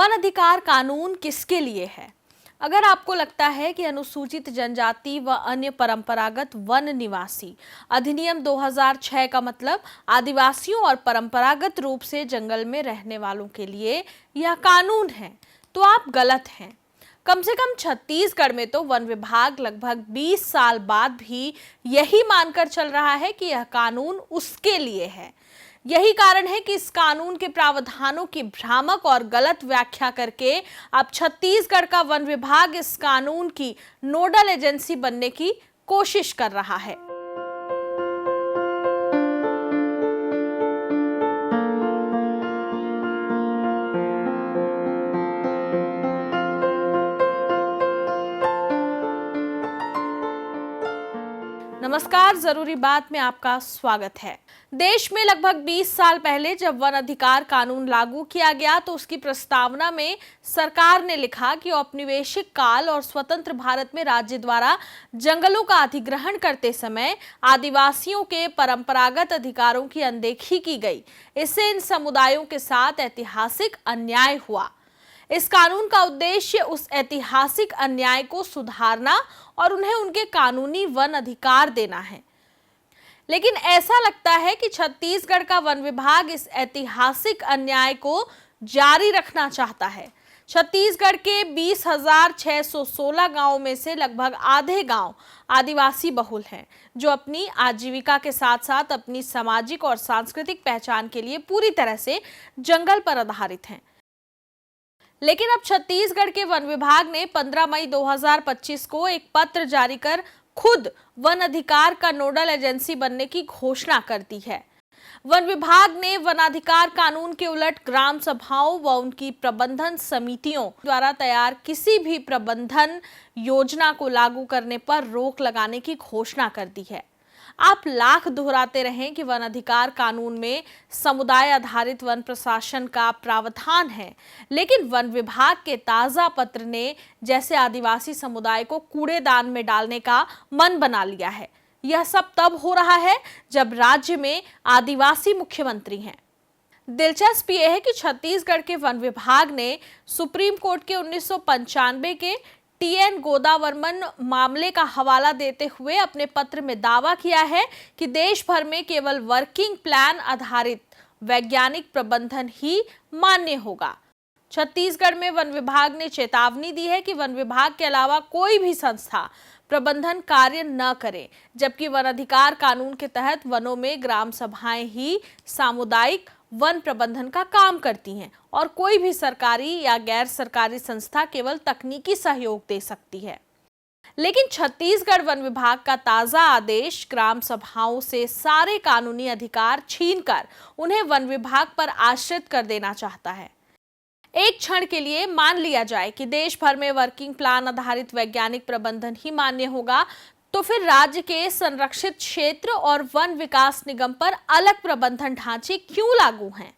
One अधिकार कानून किसके लिए है? अगर आपको लगता है कि अनुसूचित जनजाति व अन्य परंपरागत वन निवासी अधिनियम 2006 का मतलब आदिवासियों और परंपरागत रूप से जंगल में रहने वालों के लिए यह कानून है, तो आप गलत हैं। कम से कम छत्तीसगढ़ में तो वन विभाग लगभग 20 साल बाद भी यही मानकर चल रहा है कि यह कानून उसके लिए है। यही कारण है कि इस कानून के प्रावधानों की भ्रामक और गलत व्याख्या करके अब छत्तीसगढ़ का वन विभाग इस कानून की नोडल एजेंसी बनने की कोशिश कर रहा है। नमस्कार, जरूरी बात में आपका स्वागत है। देश में लगभग 20 साल पहले जब वन अधिकार कानून लागू किया गया तो उसकी प्रस्तावना में सरकार ने लिखा कि औपनिवेशिक काल और स्वतंत्र भारत में राज्य द्वारा जंगलों का अधिग्रहण करते समय आदिवासियों के परंपरागत अधिकारों की अनदेखी की गई। इससे इन समुदायों के साथ ऐतिहासिक अन्याय हुआ। इस कानून का उद्देश्य उस ऐतिहासिक अन्याय को सुधारना और उन्हें उनके कानूनी वन अधिकार देना है। लेकिन ऐसा लगता है कि छत्तीसगढ़ का वन विभाग इस ऐतिहासिक अन्याय को जारी रखना चाहता है। छत्तीसगढ़ के 20,616 गांवों में से लगभग आधे गांव आदिवासी बहुल हैं, जो अपनी आजीविका के साथ साथ अपनी सामाजिक और सांस्कृतिक पहचान के लिए पूरी तरह से जंगल पर आधारित हैं। लेकिन अब छत्तीसगढ़ के वन विभाग ने 15 मई 2025 को एक पत्र जारी कर खुद वन अधिकार का नोडल एजेंसी बनने की घोषणा कर दी है। वन विभाग ने वनाधिकार कानून के उलट ग्राम सभाओं व उनकी प्रबंधन समितियों द्वारा तैयार किसी भी प्रबंधन योजना को लागू करने पर रोक लगाने की घोषणा कर दी है। आप लाख दोहराते रहें कि वन अधिकार कानून में समुदाय आधारित वन प्रशासन का प्रावधान है, लेकिन वन विभाग के ताजा पत्र ने जैसे आदिवासी समुदाय को कूड़ेदान में डालने का मन बना लिया है। यह सब तब हो रहा है जब राज्य में आदिवासी मुख्यमंत्री हैं। दिलचस्प यह है कि छत्तीसगढ़ के वन विभाग ने सुप्रीम कोर्ट के 1995 के TN गोदावर्मन मामले का हवाला देते हुए अपने पत्र में दावा किया है कि देश भर में केवल वर्किंग प्लान आधारित वैज्ञानिक प्रबंधन ही मान्य होगा। छत्तीसगढ़ में वन विभाग ने चेतावनी दी है कि वन विभाग के अलावा कोई भी संस्था प्रबंधन कार्य न करे, जबकि वन अधिकार कानून के तहत वनों में ग्राम सभाएं ही सामुदायिक वन प्रबंधन का काम करती हैं और कोई भी सरकारी या गैर सरकारी संस्था केवल तकनीकी सहयोग दे सकती है। लेकिन छत्तीसगढ़ वन विभाग का ताजा आदेश ग्राम सभाओं से सारे कानूनी अधिकार छीनकर उन्हें वन विभाग पर आश्रित कर देना चाहता है। एक क्षण के लिए मान लिया जाए कि देश भर में वर्किंग प्लान आधारित वैज्ञानिक प्रबंधन ही मान्य होगा, तो फिर राज्य के संरक्षित क्षेत्र और वन विकास निगम पर अलग प्रबंधन ढांचे क्यों लागू हैं?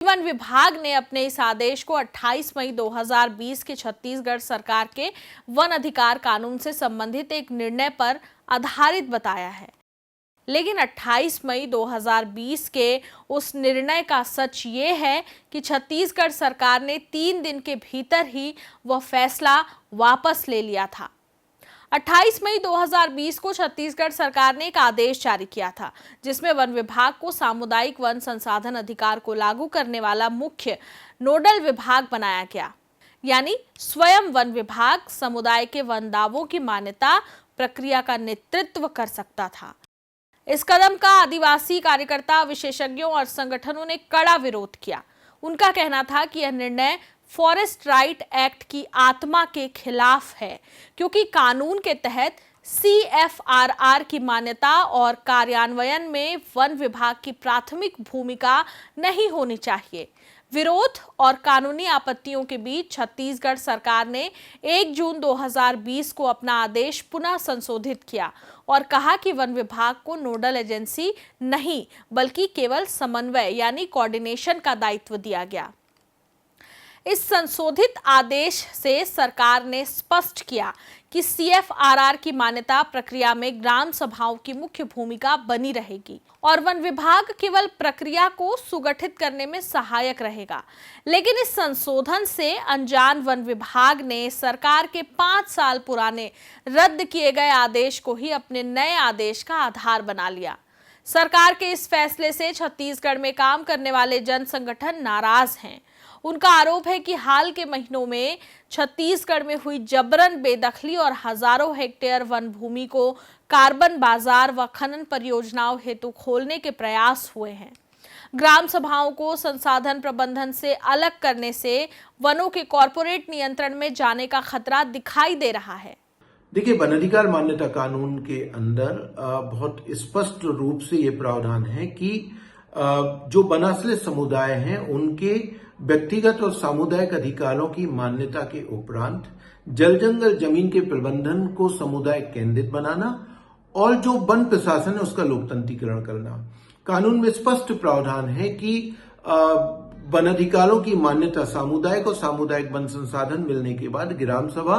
वन विभाग ने अपने इस आदेश को 28 मई 2020 के छत्तीसगढ़ सरकार के वन अधिकार कानून से संबंधित एक निर्णय पर आधारित बताया है। लेकिन 28 मई 2020 के उस निर्णय का सच ये है कि छत्तीसगढ़ सरकार ने 3 दिन के भीतर ही वह फैसला वापस ले लिया था। 28 मई 2020 को छत्तीसगढ़ सरकार ने एक आदेश जारी किया था, जिसमें वन विभाग को सामुदायिक वन संसाधन अधिकार को लागू करने वाला मुख्य नोडल विभाग बनाया गया। यानी स्वयं वन विभाग समुदाय के वन दावों की मान्यता प्रक्रिया का नेतृत्व कर सकता था। इस कदम का आदिवासी कार्यकर्ता, विशेषज्ञों और संगठनों ने कड़ा विरोध किया। उनका कहना था कि यह निर्णय फॉरेस्ट राइट एक्ट की आत्मा के खिलाफ है, क्योंकि कानून के तहत CFRR की मान्यता और कार्यान्वयन में वन विभाग की प्राथमिक भूमिका नहीं होनी चाहिए। विरोध और कानूनी आपत्तियों के बीच छत्तीसगढ़ सरकार ने 1 जून 2020 को अपना आदेश पुनः संशोधित किया और कहा कि वन विभाग को नोडल एजेंसी नहीं बल्कि केवल समन्वय यानी कोऑर्डिनेशन का दायित्व दिया गया। इस संशोधित आदेश से सरकार ने स्पष्ट किया कि सीएफआरआर की मान्यता प्रक्रिया में ग्राम सभाओं की मुख्य भूमिका बनी रहेगी और वन विभाग केवल प्रक्रिया को सुगठित करने में सहायक रहेगा। लेकिन इस संशोधन से अनजान वन विभाग ने सरकार के 5 साल पुराने रद्द किए गए आदेश को ही अपने नए आदेश का आधार बना लिया। सरकार के इस फैसले से छत्तीसगढ़ में काम करने वाले जन संगठन नाराज हैं। उनका आरोप है कि हाल के महीनों में छत्तीसगढ़ में हुई जबरन बेदखली और हजारों हेक्टेयर वन भूमि को कार्बन बाजार व खनन परियोजनाओं हेतु खोलने के प्रयास हुए हैं। ग्राम सभाओं को संसाधन प्रबंधन से अलग करने से वनों के कॉर्पोरेट नियंत्रण में जाने का खतरा दिखाई दे रहा है। देखिए, वन अधिकार मान्यता कानून के अंदर बहुत स्पष्ट रूप से ये प्रावधान है कि जो वनाश्रय समुदाय हैं उनके व्यक्तिगत और सामुदायिक अधिकारों की मान्यता के उपरांत जल जंगल जमीन के प्रबंधन को समुदाय केंद्रित बनाना और जो वन प्रशासन है उसका लोकतंत्रीकरण करना। कानून में स्पष्ट प्रावधान है कि वन अधिकारों की मान्यता सामुदायिक और सामुदायिक वन संसाधन मिलने के बाद ग्राम सभा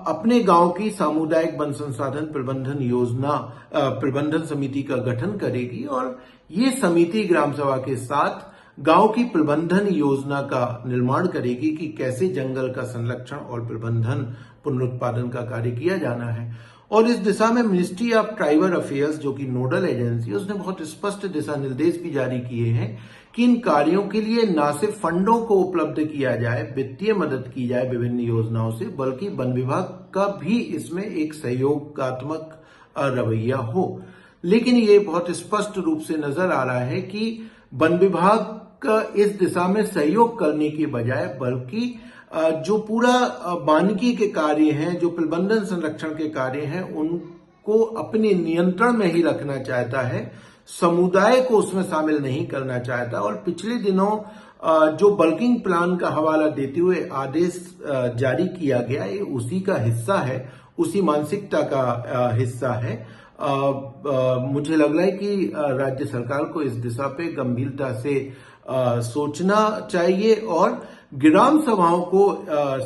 अपने गांव की सामुदायिक वन संसाधन प्रबंधन योजना प्रबंधन समिति का गठन करेगी और ये समिति ग्राम सभा के साथ गांव की प्रबंधन योजना का निर्माण करेगी कि कैसे जंगल का संरक्षण और प्रबंधन पुनरुत्पादन का कार्य किया जाना है। और इस दिशा में मिनिस्ट्री ऑफ ट्राइबल अफेयर्स जो कि नोडल एजेंसी, उसने बहुत स्पष्ट दिशा निर्देश भी जारी किए हैं कि इन कार्यों के लिए न सिर्फ फंडों को उपलब्ध किया जाए, वित्तीय मदद की जाए विभिन्न योजनाओं से, बल्कि वन विभाग का भी इसमें एक सहयोगात्मक रवैया हो। लेकिन ये बहुत स्पष्ट रूप से नजर आ रहा है कि वन विभाग का इस दिशा में सहयोग करने के बजाय बल्कि जो पूरा वानिकी के कार्य हैं, जो प्रबंधन संरक्षण के कार्य हैं, उनको अपने नियंत्रण में ही रखना चाहता है, समुदाय को उसमें शामिल नहीं करना चाहता। और पिछले दिनों जो बल्किंग प्लान का हवाला देते हुए आदेश जारी किया गया, ये उसी का हिस्सा है, उसी मानसिकता का हिस्सा है। मुझे लग रहा है कि राज्य सरकार को इस दिशा पे गंभीरता से सोचना चाहिए और ग्राम सभाओं को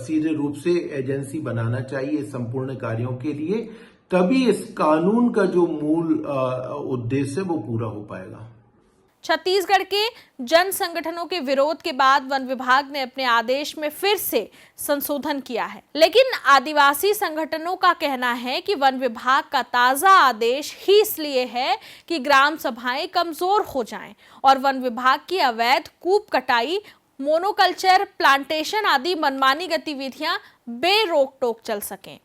सीधे रूप से एजेंसी बनाना चाहिए संपूर्ण कार्यों के लिए, तभी इस कानून का जो मूल उद्देश्य है वो पूरा हो पाएगा। छत्तीसगढ़ के जन संगठनों के विरोध के बाद वन विभाग ने अपने आदेश में फिर से संशोधन किया है, लेकिन आदिवासी संगठनों का कहना है कि वन विभाग का ताजा आदेश ही इसलिए है कि ग्राम सभाएं कमजोर हो जाएं और वन विभाग की अवैध कूप कटाई, मोनोकल्चर, प्लांटेशन आदि मनमानी गतिविधियां बेरोक टोक चल सकें।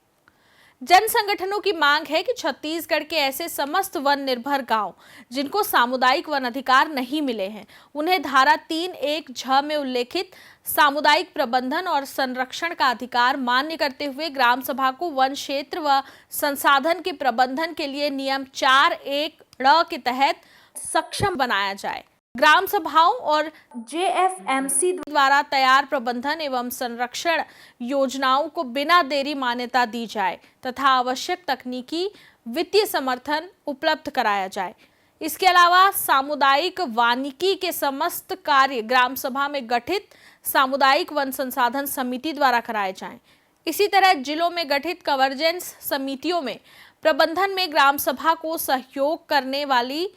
जन संगठनों की मांग है कि छत्तीसगढ़ के ऐसे समस्त वन निर्भर गांव जिनको सामुदायिक वन अधिकार नहीं मिले हैं, उन्हें धारा 3(1)(झ) में उल्लेखित सामुदायिक प्रबंधन और संरक्षण का अधिकार मान्य करते हुए ग्राम सभा को वन क्षेत्र व संसाधन के प्रबंधन के लिए नियम 4(1)(ड़) के तहत सक्षम बनाया जाए। ग्राम सभाओं और जेएफएमसी द्वारा तैयार प्रबंधन एवं संरक्षण योजनाओं को बिना देरी मान्यता दी जाए तथा आवश्यक तकनीकी वित्तीय समर्थन उपलब्ध कराया जाए। इसके अलावा सामुदायिक वानिकी के समस्त कार्य ग्राम सभा में गठित सामुदायिक वन संसाधन समिति द्वारा कराए जाएं। इसी तरह जिलों में गठित कन्वर्जेंस समितियों में प्रबंधन में ग्राम सभा को सहयोग करने वाली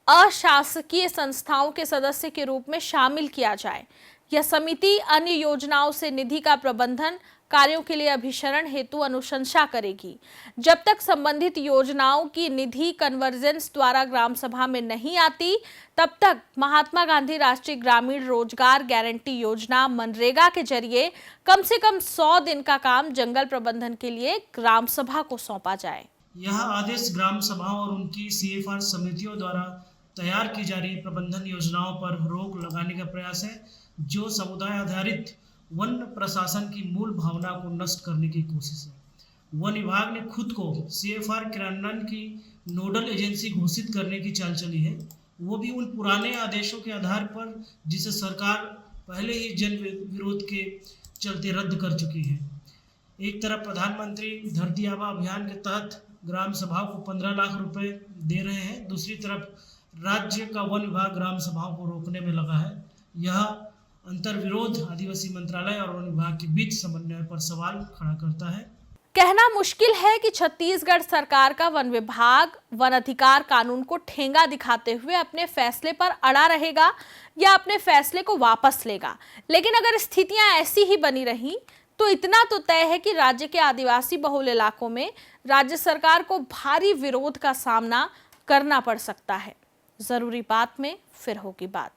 अशासकीय संस्थाओं के सदस्य के रूप में शामिल किया जाए। यह समिति अन्य योजनाओं से निधि का प्रबंधन कार्यों के लिए अभिसरण हेतु अनुशंसा करेगी। जब तक संबंधित योजनाओं की निधि कन्वर्जेंस द्वारा ग्राम सभा में नहीं आती, तब तक महात्मा गांधी राष्ट्रीय ग्रामीण रोजगार गारंटी योजना मनरेगा के जरिए कम से कम 100 दिन का काम जंगल प्रबंधन के लिए ग्राम सभा को सौंपा जाए। यह आदेश ग्राम सभाओं और उनकी सीएफआर समितियों द्वारा तैयार की जा रही प्रबंधन योजनाओं पर रोक लगाने का प्रयास है, जो समुदाय आधारित वन प्रशासन की मूल भावना को नष्ट करने की कोशिश है। वन विभाग ने खुद को सीएफआर क्रियान्वयन की नोडल एजेंसी घोषित करने की चाल चली है, वो भी उन पुराने आदेशों के आधार पर जिसे सरकार पहले ही जन विरोध के चलते रद्द कर चुकी है। एक तरफ प्रधानमंत्री धरती आबा अभियान के तहत ग्राम सभाओं को 15 लाख रुपए दे रहे हैं, दूसरी तरफ राज्य का वन विभाग ग्राम सभाओं को रोकने में लगा है। यह अंतर विरोध आदिवासी मंत्रालय और वन विभाग के बीच समन्वय पर सवाल खड़ा करता है। कहना मुश्किल है कि छत्तीसगढ़ सरकार का वन विभाग वन अधिकार कानून को ठेंगा दिखाते हुए अपने फैसले पर अड़ा रहेगा या अपने फैसले को वापस लेगा। लेकिन अगर स्थितियां ऐसी ही बनी रहीं तो इतना तो तय है कि राज्य के आदिवासी बहुल इलाकों में राज्य सरकार को भारी विरोध का सामना करना पड़ सकता है। जरूरी बात में फिर होगी बात।